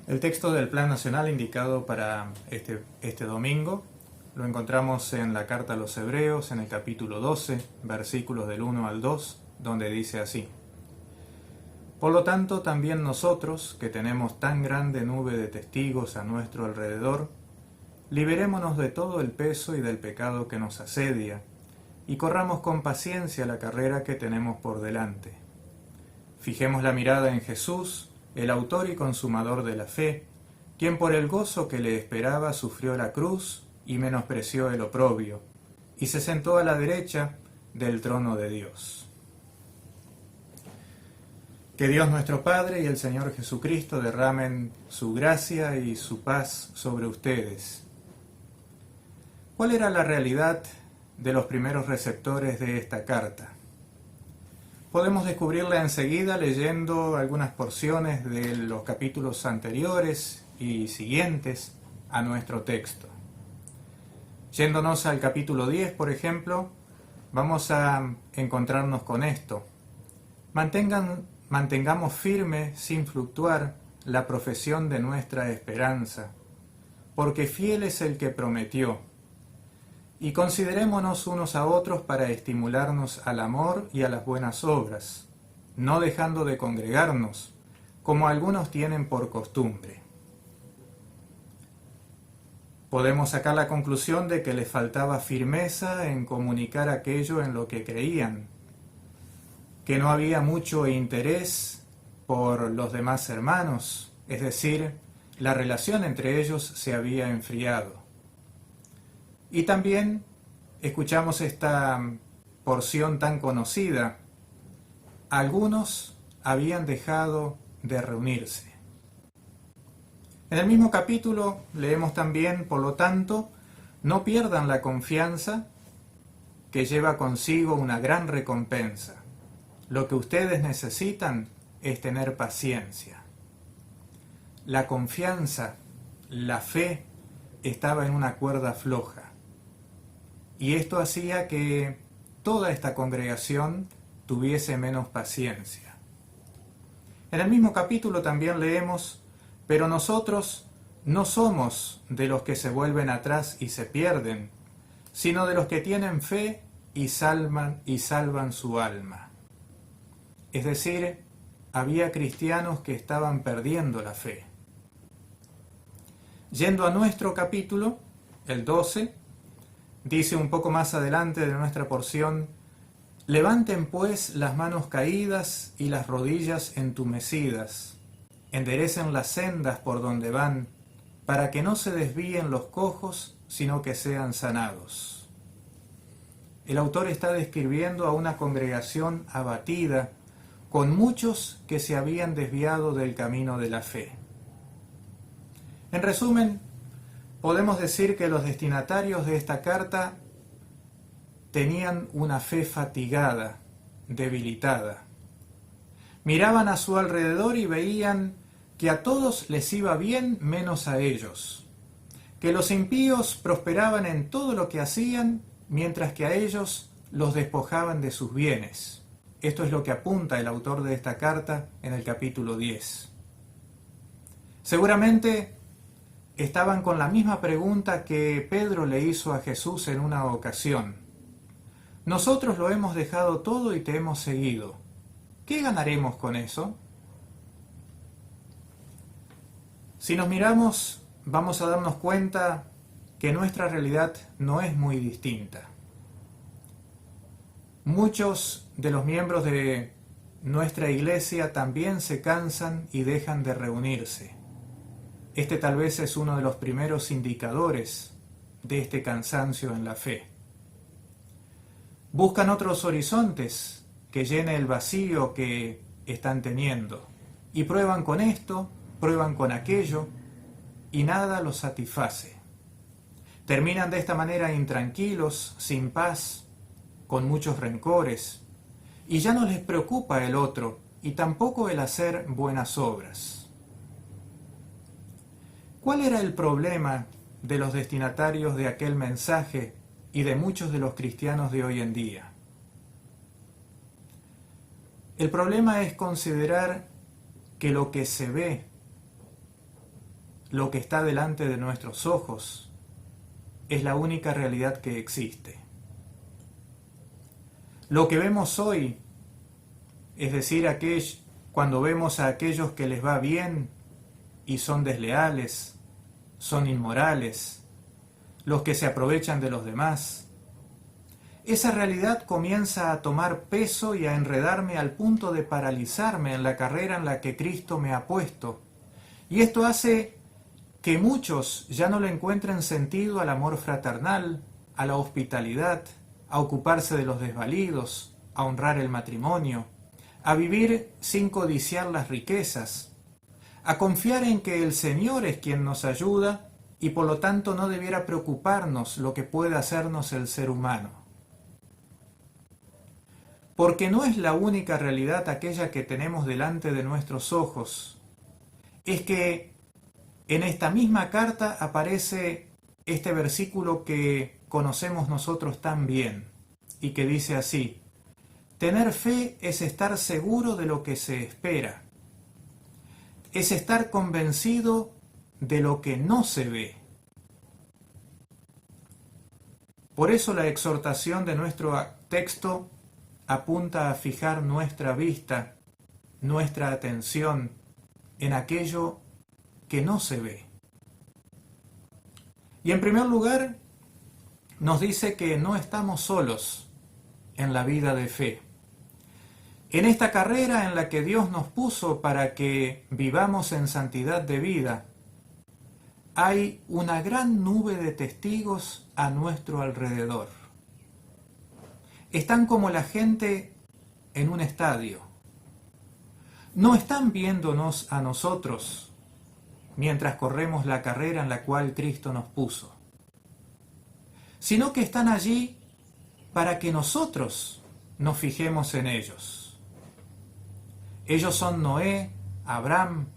El texto del Plan Nacional indicado para este domingo lo encontramos en la carta a los Hebreos, en el capítulo 12, versículos del 1 al 2, donde dice así: Por lo tanto, también nosotros, que tenemos tan grande nube de testigos a nuestro alrededor, liberémonos de todo el peso y del pecado que nos asedia, y corramos con paciencia la carrera que tenemos por delante. Fijemos la mirada en Jesús, el autor y consumador de la fe, quien por el gozo que le esperaba sufrió la cruz y menospreció el oprobio, y se sentó a la derecha del trono de Dios. Que Dios nuestro Padre y el Señor Jesucristo derramen su gracia y su paz sobre ustedes. ¿Cuál era la realidad de los primeros receptores de esta carta? Podemos descubrirla enseguida leyendo algunas porciones de los capítulos anteriores y siguientes a nuestro texto. Yéndonos al capítulo 10, por ejemplo, vamos a encontrarnos con esto. Mantengamos firme, sin fluctuar, la profesión de nuestra esperanza, porque fiel es el que prometió. Y considerémonos unos a otros para estimularnos al amor y a las buenas obras, no dejando de congregarnos, como algunos tienen por costumbre. Podemos sacar la conclusión de que les faltaba firmeza en comunicar aquello en lo que creían, que no había mucho interés por los demás hermanos, es decir, la relación entre ellos se había enfriado. Y también escuchamos esta porción tan conocida: algunos habían dejado de reunirse. En el mismo capítulo leemos también: por lo tanto, no pierdan la confianza, que lleva consigo una gran recompensa. Lo que ustedes necesitan es tener paciencia. La confianza, la fe, estaba en una cuerda floja. Y esto hacía que toda esta congregación tuviese menos paciencia. En el mismo capítulo también leemos: pero nosotros no somos de los que se vuelven atrás y se pierden, sino de los que tienen fe y salvan su alma. Es decir, había cristianos que estaban perdiendo la fe. Yendo a nuestro capítulo, el 12, dice un poco más adelante de nuestra porción: levanten pues las manos caídas y las rodillas entumecidas, enderecen las sendas por donde van, para que no se desvíen los cojos, sino que sean sanados. El autor está describiendo a una congregación abatida, con muchos que se habían desviado del camino de la fe. En resumen, podemos decir que los destinatarios de esta carta tenían una fe fatigada, debilitada. Miraban a su alrededor y veían que a todos les iba bien menos a ellos, que los impíos prosperaban en todo lo que hacían, mientras que a ellos los despojaban de sus bienes. Esto es lo que apunta el autor de esta carta en el capítulo 10. Seguramente estaban con la misma pregunta que Pedro le hizo a Jesús en una ocasión: nosotros lo hemos dejado todo y te hemos seguido. ¿Qué ganaremos con eso? Si nos miramos, vamos a darnos cuenta que nuestra realidad no es muy distinta. Muchos de los miembros de nuestra iglesia también se cansan y dejan de reunirse. Este tal vez es uno de los primeros indicadores de este cansancio en la fe. Buscan otros horizontes que llene el vacío que están teniendo, y prueban con esto, prueban con aquello, y nada los satisface. Terminan de esta manera intranquilos, sin paz, con muchos rencores, y ya no les preocupa el otro, y tampoco el hacer buenas obras. ¿Cuál era el problema de los destinatarios de aquel mensaje y de muchos de los cristianos de hoy en día? El problema es considerar que lo que se ve lo que está delante de nuestros ojos es la única realidad que existe. Lo que vemos hoy, es decir, cuando vemos a aquellos que les va bien y son desleales, son inmorales, los que se aprovechan de los demás, esa realidad comienza a tomar peso y a enredarme al punto de paralizarme en la carrera en la que Cristo me ha puesto. Y esto hace que muchos ya no le encuentren sentido al amor fraternal, a la hospitalidad, a ocuparse de los desvalidos, a honrar el matrimonio, a vivir sin codiciar las riquezas, a confiar en que el Señor es quien nos ayuda y por lo tanto no debiera preocuparnos lo que puede hacernos el ser humano. Porque no es la única realidad aquella que tenemos delante de nuestros ojos, es que en esta misma carta aparece este versículo que conocemos nosotros tan bien y que dice así: tener fe es estar seguro de lo que se espera, es estar convencido de lo que no se ve. Por eso la exhortación de nuestro texto apunta a fijar nuestra vista, nuestra atención en aquello que no se ve. Y en primer lugar, nos dice que no estamos solos en la vida de fe. En esta carrera en la que Dios nos puso para que vivamos en santidad de vida, hay una gran nube de testigos a nuestro alrededor. Están como la gente en un estadio. No están viéndonos a nosotros mientras corremos la carrera en la cual Cristo nos puso, sino que están allí para que nosotros nos fijemos en ellos. Ellos son Noé, Abraham,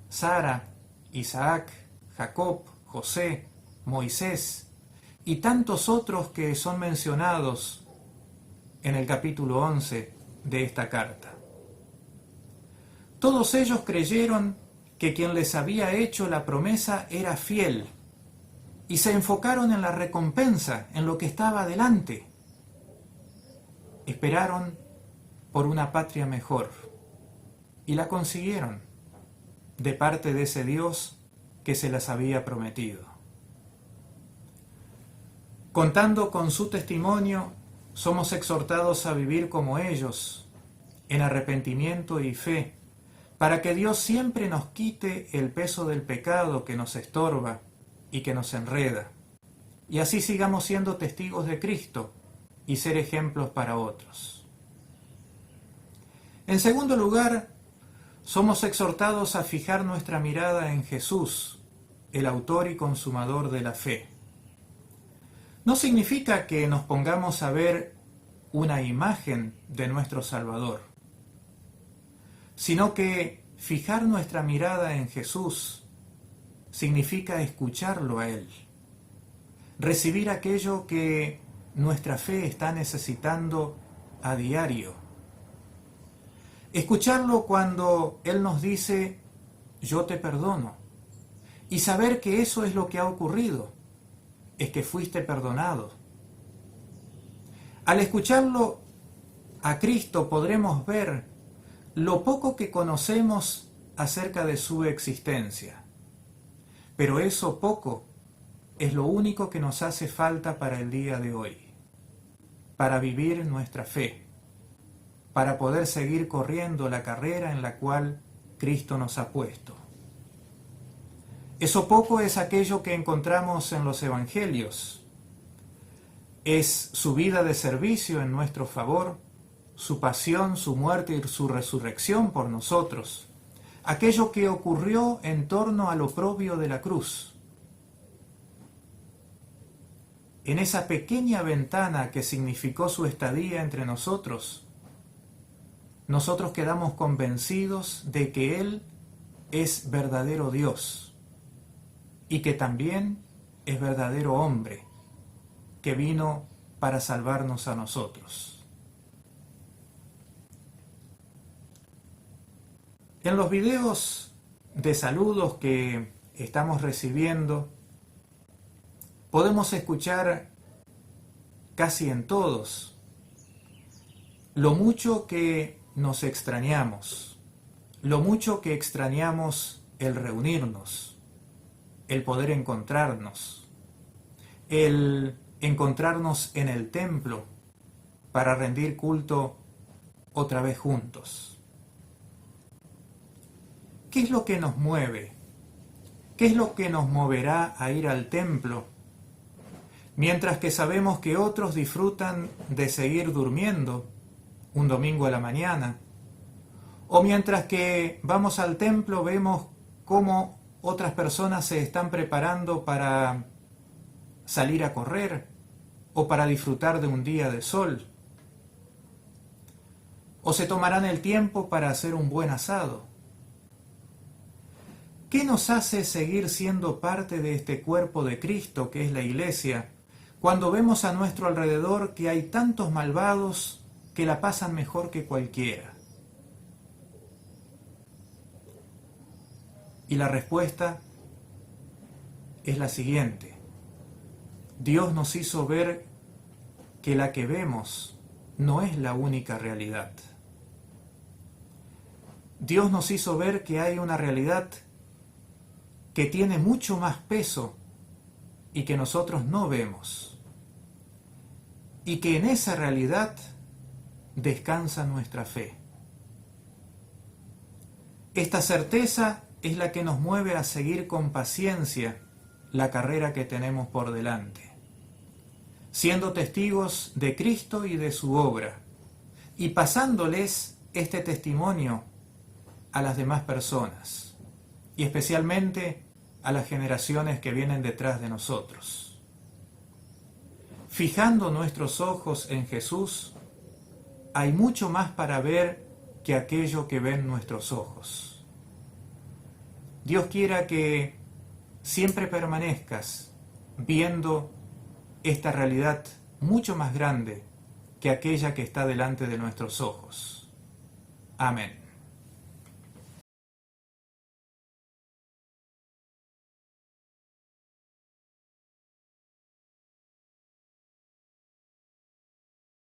Sara, Isaac, Jacob, José, Moisés y tantos otros que son mencionados en el capítulo 11 de esta carta. Todos ellos creyeron que quien les había hecho la promesa era fiel y se enfocaron en la recompensa, en lo que estaba delante. Esperaron por una patria mejor y la consiguieron de parte de ese Dios que se las había prometido. Contando con su testimonio, somos exhortados a vivir como ellos, en arrepentimiento y fe, para que Dios siempre nos quite el peso del pecado que nos estorba y que nos enreda, y así sigamos siendo testigos de Cristo y ser ejemplos para otros. En segundo lugar, somos exhortados a fijar nuestra mirada en Jesús, el autor y consumador de la fe. No significa que nos pongamos a ver una imagen de nuestro Salvador, sino que fijar nuestra mirada en Jesús significa escucharlo a Él, recibir aquello que nuestra fe está necesitando a diario, escucharlo cuando Él nos dice: yo te perdono, y saber que eso es lo que ha ocurrido, es que fuiste perdonado. Al escucharlo a Cristo podremos ver lo poco que conocemos acerca de su existencia. Pero eso poco es lo único que nos hace falta para el día de hoy, para vivir nuestra fe, para poder seguir corriendo la carrera en la cual Cristo nos ha puesto. Eso poco es aquello que encontramos en los evangelios. Es su vida de servicio en nuestro favor, su pasión, su muerte y su resurrección por nosotros, aquello que ocurrió en torno al oprobio de la cruz. En esa pequeña ventana que significó su estadía entre nosotros, nosotros quedamos convencidos de que Él es verdadero Dios y que también es verdadero hombre, que vino para salvarnos a nosotros. En los videos de saludos que estamos recibiendo, podemos escuchar casi en todos lo mucho que nos extrañamos, lo mucho que extrañamos el reunirnos, el poder encontrarnos, el encontrarnos en el templo para rendir culto otra vez juntos. ¿Qué es lo que nos mueve? ¿Qué es lo que nos moverá a ir al templo? Mientras que sabemos que otros disfrutan de seguir durmiendo un domingo a la mañana, o mientras que vamos al templo vemos cómo otras personas se están preparando para salir a correr o para disfrutar de un día de sol, o se tomarán el tiempo para hacer un buen asado. ¿Qué nos hace seguir siendo parte de este cuerpo de Cristo que es la Iglesia, cuando vemos a nuestro alrededor que hay tantos malvados que la pasan mejor que cualquiera? Y la respuesta es la siguiente: Dios nos hizo ver que la que vemos no es la única realidad. Dios nos hizo ver que hay una realidad que tiene mucho más peso y que nosotros no vemos, y que en esa realidad descansa nuestra fe. Esta certeza es la que nos mueve a seguir con paciencia la carrera que tenemos por delante, siendo testigos de Cristo y de su obra, y pasándoles este testimonio a las demás personas, y especialmente a las generaciones que vienen detrás de nosotros. Fijando nuestros ojos en Jesús, hay mucho más para ver que aquello que ven nuestros ojos. Dios quiera que siempre permanezcas viendo esta realidad mucho más grande que aquella que está delante de nuestros ojos. Amén.